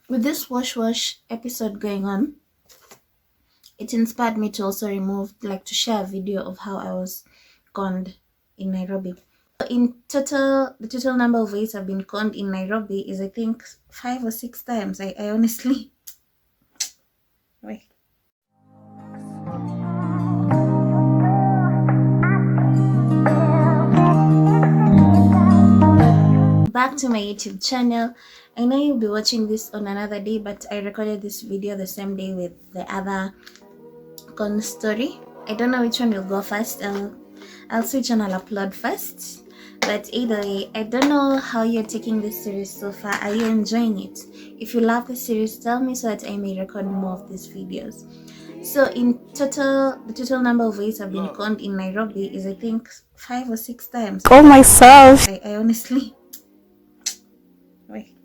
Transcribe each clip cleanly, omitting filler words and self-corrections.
with this Washwash episode going on, it inspired me to also to share a video of how I was conned in Nairobi. In total, the total number of ways I've been conned in Nairobi is, I think, 5 or 6 times. I honestly... Wait. Back to my YouTube channel. I know you'll be watching this on another day, but I recorded this video the same day with the other con story. I don't know which one will go first. I'll switch and I'll upload first. But either way, I don't know how you're taking this series so far. Are you enjoying it? If you love the series, tell me so that I may record more of these videos. So in total, the total number of ways I've been conned in Nairobi is, I think, 5 or 6 times. Oh, myself. I honestly... Wait.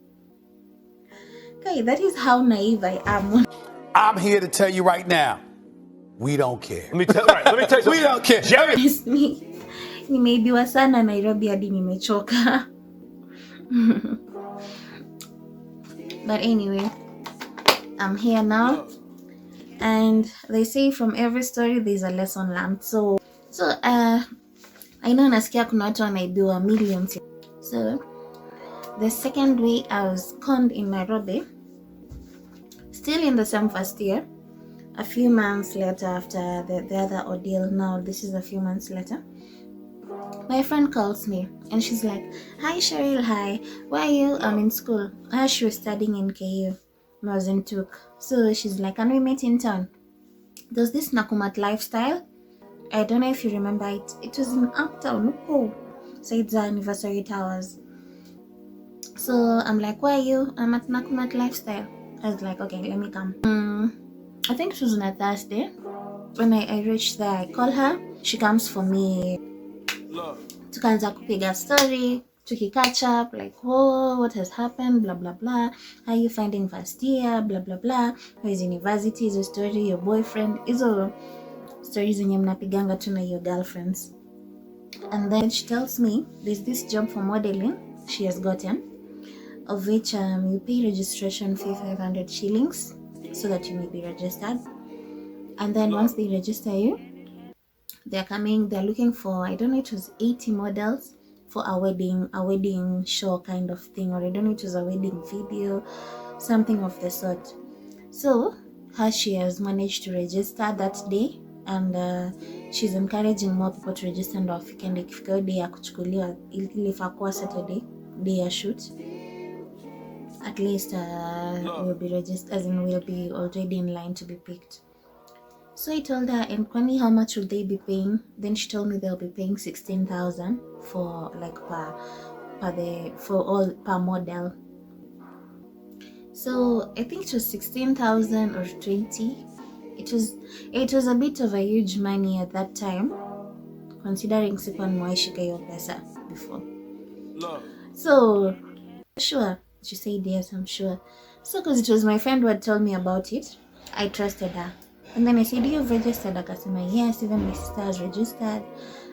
Okay, that is how naive I am. I'm here to tell you right now, we don't care. Let me tell you something. We don't care. Jerry. Nimeibiwa sana Nairobi hadi nimechoka. But anyway, I'm here now, and they say from every story there's a lesson learned. So I know nasikia kuna watu wanaibiwa millions. So the second way I was conned in Nairobi, still in the same first year, a few months later after the other ordeal. Now this is a few months later. My friend calls me and she's like, "Hi Cheryl, hi. Where are you?" I'm in school. She was studying in KU. I was in Tuk. So she's like, "Can we meet in town?" There's this Nakumat lifestyle. I don't know if you remember it. It was in Uptown. Oh, so it's the Anniversary Towers. So I'm like, "Where are you?" "I'm at Nakumat lifestyle." I was like, "Okay, let me come." I think it was on a Thursday. When I reached there, I call her. She comes for me. Tukaanza kupiga story, catch up, like, "Oh, what has happened, blah blah blah, how are you finding first year, blah blah blah, how is university, is your story, your boyfriend." Hizo stories zenye mnapiganga tu na your girlfriends. And then she tells me there's this job for modeling she has gotten, of which you pay registration fee 500 shillings so that you may be registered. And then once they register you, they're looking for, I don't know, it was 80 models for a wedding show kind of thing, or I don't know, it was a wedding video, something of the sort. So she has managed to register that day, and she's encouraging more people to register ndo afike, ndio ikifika day ya kuchukuliwa, ilifaa kuwa Saturday day ya shoot, at least we'll be registered, as in we'll be already in line to be picked. So I told her, "And kwani how much will they be paying?" Then she told me they'll be paying 16,000 for like per model. So I think it was 16,000 or 20. It was a bit of a huge money at that time, considering sikuwa nimewaishika hiyo pesa before. So sure, she said yes, I'm sure. So because it was my friend who had told me about it, I trusted her. And then I said, "You've registered?" Akasema, "Yes, even my sister has registered.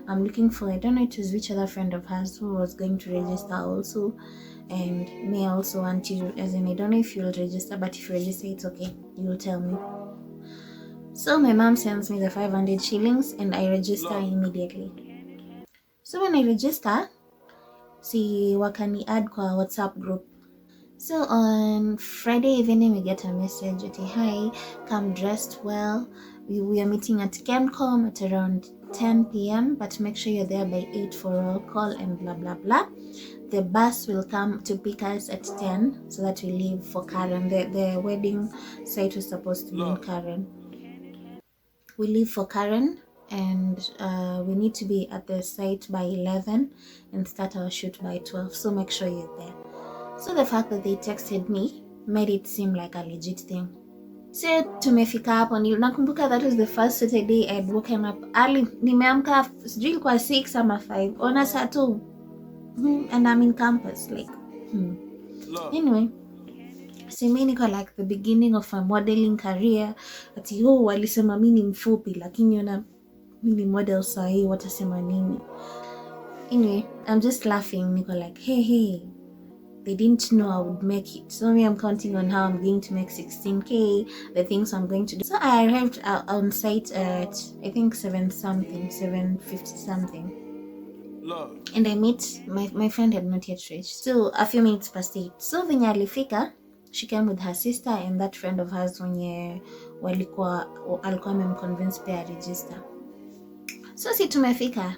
I'm looking for, I don't know, it was which other friend of hers who was going to register also. And may also want you, as in, I don't know if you'll register, but if you register, it's okay. You'll tell me." So my mom sends me the 500 shillings and I register immediately. So when I register, wakani add kwa WhatsApp group. So on Friday evening, we get a message that, "Hi, come dressed well. We are meeting at Chemcom at around 10 p.m. but make sure you're there by 8 for roll call and blah blah blah. The bus will come to pick us at 10 so that we leave for Karen." The wedding site was supposed to be in Karen. We leave for Karen, and we need to be at the site by 11 and start our shoot by 12. So make sure you're there. So the fact that they texted me made it seem like a legit thing. So tumefika hapo, nakumbuka that was the first Saturday I'd woken up early. Nimeamka sijui ilikuwa 6 ama 5, ona saa 2, and I'm in campus like Anyway, simi niko like the beginning of my modeling career. Ati walisema mimi ni mfupi, lakini ona mimi model sahi, watasema nini? Anyway, I'm just laughing. Niko like, hey, they didn't know I would make it. So me, I'm counting on how I'm going to make 16K, the things I'm going to do. So I arrived on site at, I think 750 something. And I met, my friend had not yet reached. So a few minutes past 8. So venye alifika, she came with her sister and that friend of hers wenye alikuwa amemconvince pia register. So si tumefika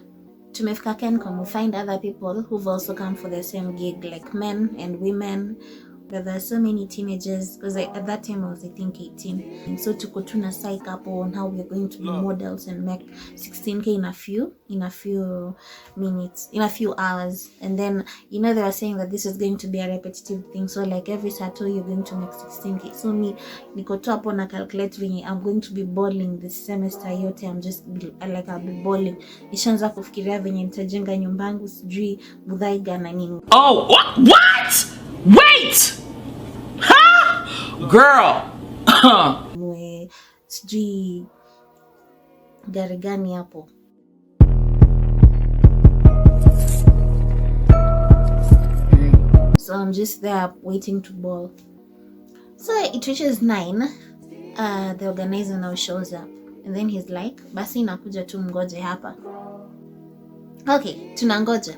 Kencom, we find other people who've also come for the same gig, like men and women. But there are so many teenagers, because at that time I was, I think, 18. So to go to a psych up on how we're going to be models and make 16K in a few minutes, in a few hours. And then, they were saying that this is going to be a repetitive thing. So like every Saturday you're going to make 16K. So me, niko tu hapo na calculate when I'm going to be bowling this semester yote. I'll be bowling. Nishaanza kufikiria venye nitajenga nyumbangu sijui Muthaiga na nini. Oh, what? Wait! Huh? Girl! Mwe sijui gari gani hapo. So I'm just there waiting to bowl. So it reaches 9. The organizer now shows up. And then he's like, basi nakuja tu mgoje hapa. Okay, tunangoja.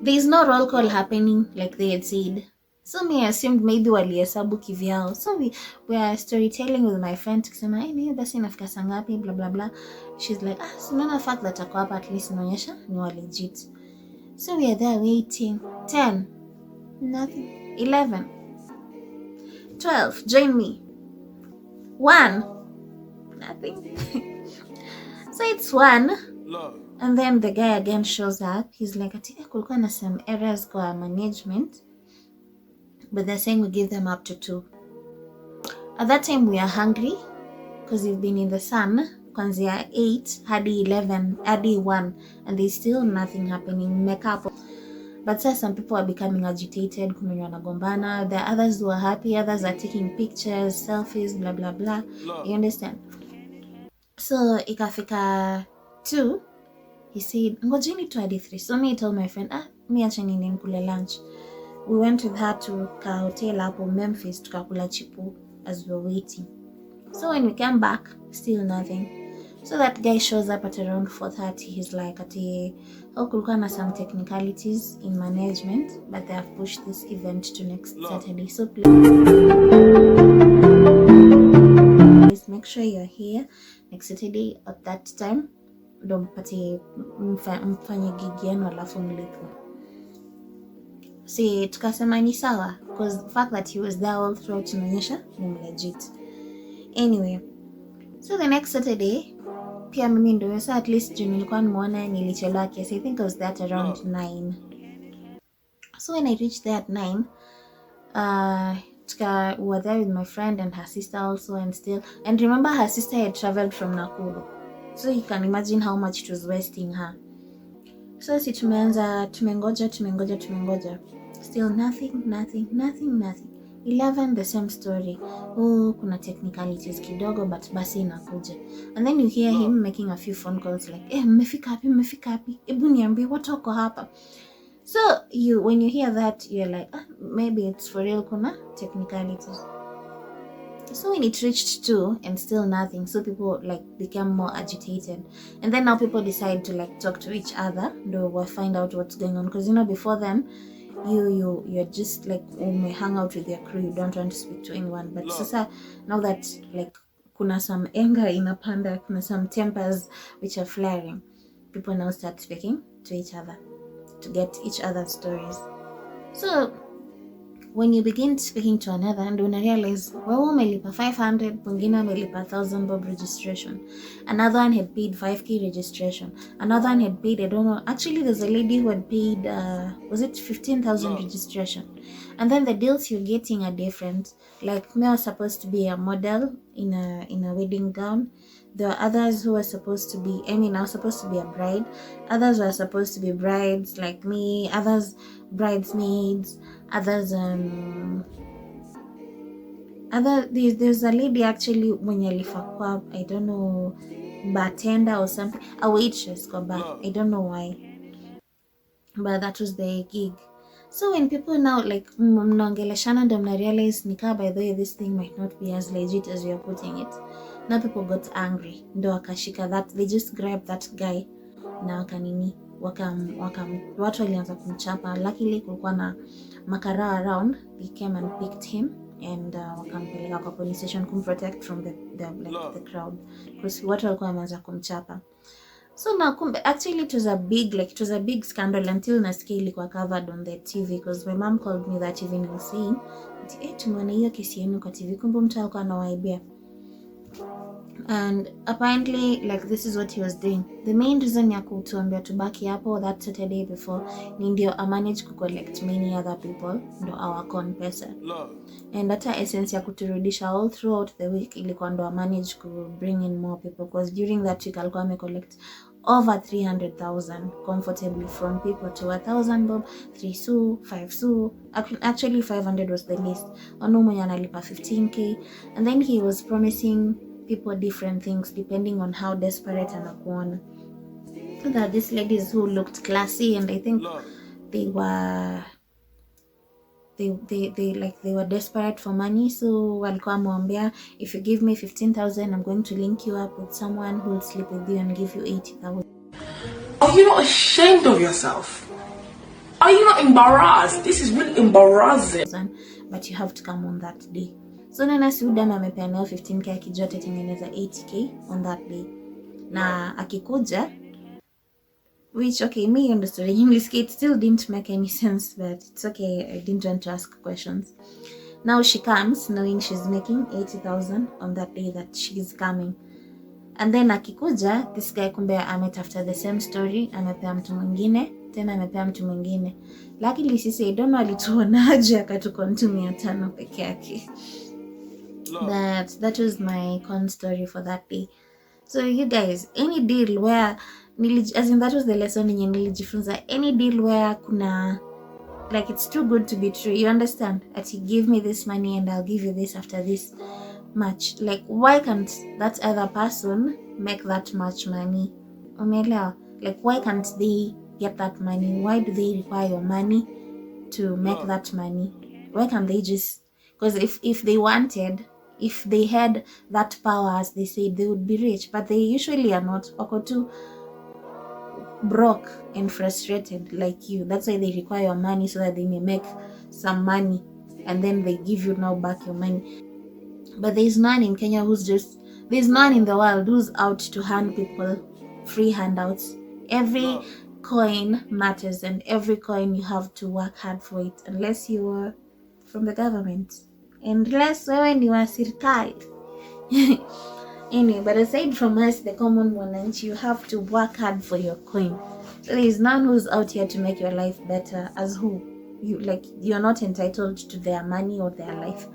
There's no roll call happening like they had said. So me assumed maybe walihesabu kivyao. So we are storytelling with my friend tukisema, hey, basi nafika saa ngapi, blah blah blah. She's like, sinaona fact that ako hapa at least inaonyesha ni wa legit. So we are there waiting. 10. Nothing. 11. 12. Join me. 1. Nothing. So it's 1. And then the guy again shows up. He's like, atika kulikuwa na some errors kwa management, but they're saying we give them up to 2. At that time we are hungry because we've been in the sun kwanzia 8 hadi 11 hadi 1, and there's still nothing happening. Makeup. But some people are becoming agitated, kuna wanagombana. There are others who are happy, others are taking pictures, selfies, blah blah blah. You understand? So ikafika 2, he said, ngojeni tu hadi 3. So me, I told my friend, mi acha niende nikule lunch. We went with her to ka hotel hapo Memphis, tukakula chipu as we were waiting. So when we came back, still nothing. So that guy shows up at around 4:30. He's like, kulikuwa na some technicalities in management, but they have pushed this event to next Saturday. So please make sure you're here next Saturday at that time. Don't mpate mfanye gig yenu alafu mlipo. See, tukasema ni sawa, because the fact that he was there all throughout inaonyesha ni legit. Anyway, so the next Saturday pia mimi ndio sasa, at least nilikuwa nimeona nilichelewa kiasi. I think I was there at around 9. So when I reached there at 9, we were there with my friend and her sister also, and remember her sister had traveled from Nakuru, so you can imagine how much it was wasting her. So si tumeanza tumengoja, still nothing. 11, the same story. Kuna technicalities kidogo, but basi inakuja. And then you hear him making a few phone calls like, mmefika hapi, ebu niambie watu wako hapa. So when you hear that, you're like, maybe it's for real, kuna technicalities. So when it reached 2 and still nothing, so people became more agitated. And then now people decide to talk to each other, we'll find out what's going on. Because before then, you're just hang out with your crew, you don't want to speak to anyone. But sasa, now that kuna some anger inapanda, kuna some tempers which are flaring, people now start speaking to each other to get each other's stories. So when you begin speaking to another, and when I realize, wewe umelipa 500, mwingine amelipa 1,000 bob registration, another one had paid 5K registration, another one had paid, I don't know, actually there's a lady who had paid was it 15,000 registration. And then the deals you're getting are different. Like me, I was supposed to be a model in a wedding gown. There are others who were supposed to be, I was supposed to be a bride. Others were supposed to be brides like me. Others bridesmaids. Others there's a lady actually mwenye alifakwa, I don't know, bartender or something, a waitress kwa bar. I don't know why, but that was the gig. So when people now like mnaongeleshana ndo mna realize nika by the way this thing might not be as legit as you're putting it. Now people got angry. Ndo wakashika that, they just grabbed that guy na wakanini watu walianza kumchapa. Luckily kulikuwa na makara around, they came and picked him and wakampeleka kwa police station kumprotect from the crowd because watu walikuwa wameanza kumchapa. So now actually it was a big scandal until nasikia ilikuwa covered on the TV because my mom called me that evening saying tumeona hiyo kesi yenu kwa TV, kumbe mtu alikuwa anawaibia. And apparently like this is what he was doing. The main reason ya kutuambia tubaki hapo that Saturday before ni ndio manage to collect many other people ndo awakon pesa. And hata essence ya kuturudisha all throughout the week ilikuwa ndo manage to bring in more people because during that week alikuwa ame collect over 300,000 comfortably from people to 1,000 bob, 3 su, 5 su. Actually 500 was the least. Ono mwenye analipa 15k and then he was promising people different things depending on how desperate anakuona. So that these ladies who looked classy and I think they were they were desperate for money, so walikuwa mwambia if you give me 15,000 I'm going to link you up with someone who will sleep with you and give you 80,000. Are you not ashamed of yourself? Are you not embarrassed? This is really embarrassing. But you have to come on that day. So nena si udama amepea nao 15k akijua atatengeneza 80k on that day. Na akikuja, which okay, me on the story it still didn't make any sense, but it's okay, I didn't want to ask questions. Now she comes knowing she's making 80,000 on that day that she's coming. And then akikuja, this guy kumbe ametafuta the same story, amepea mtu mwingine, tena amepea mtu mwingine. Luckily sisi I don't know alituonaje akatukontumia 500 peke yake. That was my con story for that day. So you guys, any deal where as in that was the lesson yenye nilijifunza, any deal where kuna like it's too good to be true, you understand, ati give me this money and I'll give you this after this much, like why can't that other person make that much money? Umeelewa? Like why can't they get that money? Why do they require your money to make that money? Why can't they just, because if they wanted, if they had that power as they said, they would be rich, but they usually are not. Wako too broke and frustrated like you. That's why they require your money so that they may make some money and then they give you now back your money. But there's none in Kenya there's none in the world who's out to hand people free handouts. Every coin matters and every coin you have to work hard for it, unless you are from the government, unless wewe ni wa serikali. Anyway, but aside from us, the common mwananchi, you have to work hard for your coin. So there is none who's out here to make your life better. As who? You're not entitled to their money or their life.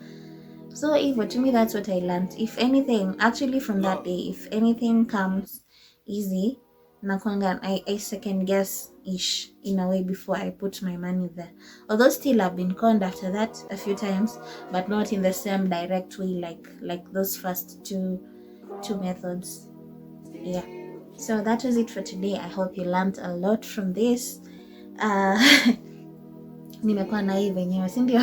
So to me, that's what I learned. If anything, actually from that day, if anything comes easy, nakwanga I second guess ish in a way before I put my money there. Although still I've been conned after that a few times, but not in the same direct way like those first two methods. Yeah. So that was it for today. I hope you learned a lot from this. Nimekuwa na hii venyewe, si ndio?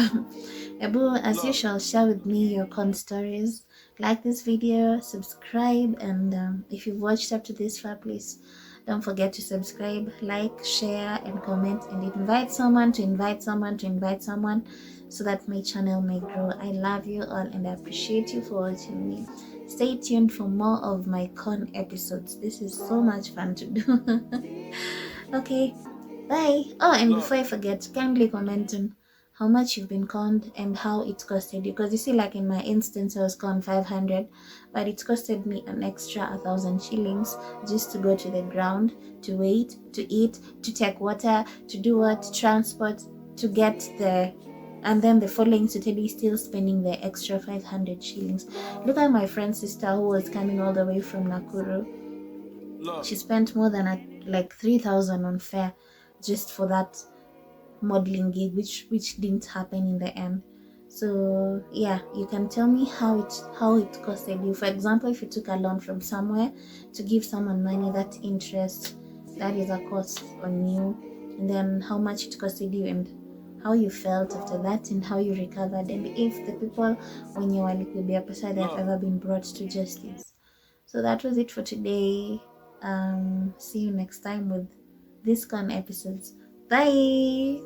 Ebu, as usual, share with me your con stories. Like this video, subscribe, and if you've watched up to this far, please don't forget to subscribe, like, share, and comment, and invite someone to invite someone to invite someone so that my channel may grow. I love you all and I appreciate you for watching me. Stay tuned for more of my con episodes. This is so much fun to do. Okay, bye. Oh, and before I forget, kindly comment on how much you've been conned and how it costed you, because you see, like in my instance I was conned 500, but it costed me an extra 1,000 shillings just to go to the ground, to wait, to eat, to take water, to do what, to transport, to get there, and then the following Saturday still spending the extra 500 shillings. Look at my friend's sister who was coming all the way from Nakuru. She spent more than like 3,000 on fare just for that modeling gig, which didn't happen in the end. So yeah, you can tell me how it costed you. For example, if you took a loan from somewhere to give someone money, that interest, that is a cost on you, and then how much it costed you and how you felt after that and how you recovered, and if the people wenye walikuibia pesa they have ever been brought to justice. So that was it for today. See you next time with this con episodes. Bye.